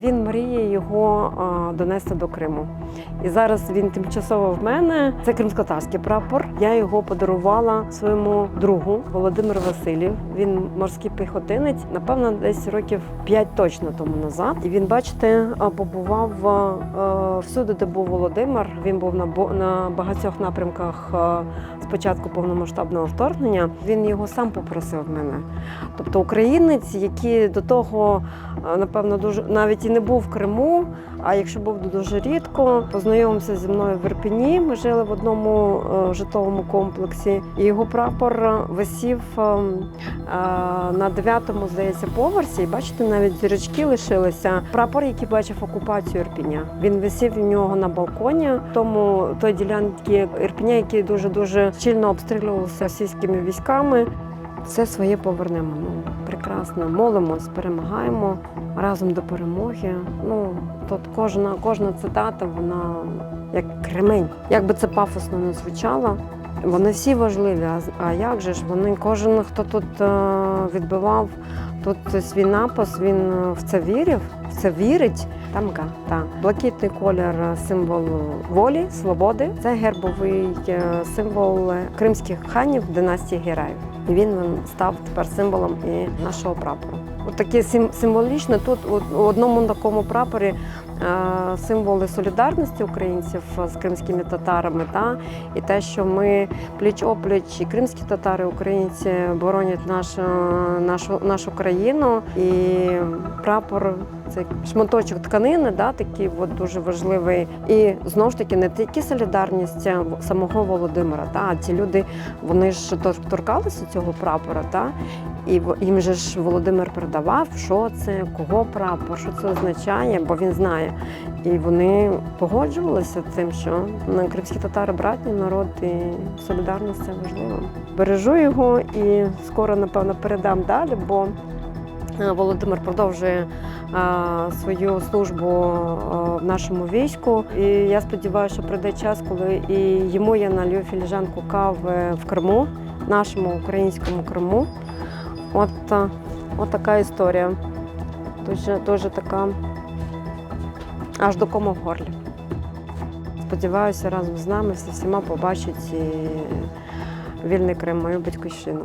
Він мріє його донести до Криму. І зараз він тимчасово в мене. Це кримськотатарський прапор. Я його подарувала своєму другу Володимиру Василів. Він морський піхотинець, напевно, десь років 5 точно тому назад. І він, бачите, побував всюди, де був Володимир. Він був на багатьох напрямках спочатку повномасштабного вторгнення. Він його сам попросив мене. Тобто українець, який до того, напевно, дуже навіть і не був в Криму, а якщо був дуже рідко, познайомився зі мною в Ірпені. Ми жили в одному житловому комплексі. І його прапор висів на 9-му, здається, поверсі. І бачите, навіть зірочки лишилися. Прапор, який бачив окупацію Ірпеня. Він висів у нього на балконі, тому той ділянки Ірпеня, який дуже щільно обстрілювався російськими військами. Все своє повернемо. Прекрасно. Молимось, перемагаємо разом до перемоги. Тут кожна цитата, вона як кремень. Як би це пафосно не звучало, вони всі важливі. А як же ж? Кожен, хто тут відбивав тут свій напис, він в це вірив, в це вірить. Блакитний колір – символ волі, свободи. Це гербовий символ кримських ханів династії Гераїв. І він став тепер символом і нашого прапору. От таке символічне тут у одному такому прапорі символи солідарності українців з кримськими татарами, і те, що ми пліч-опліч, і кримські татари, українці боронять нашу країну. І прапор – це шматочок тканини, такий дуже важливий. І знову ж таки не тільки солідарність самого Володимира, а ці люди, вони ж торкалися цього прапора, і їм же ж Володимир передавав, що це, кого прапор, що це означає, бо він знає. І вони погоджувалися з тим, що кримські татари – братній народ, і солідарність – це важливо. Бережу його і скоро, напевно, передам далі, бо Володимир продовжує свою службу в нашому війську. І я сподіваюся, що прийде час, коли і йому я налью філіжанку кави в Криму, нашому українському Криму. От така історія. Дуже така, аж до кому в горлі. Сподіваюся, разом з нами всіма побачать і вільний Крим, мою батьківщину.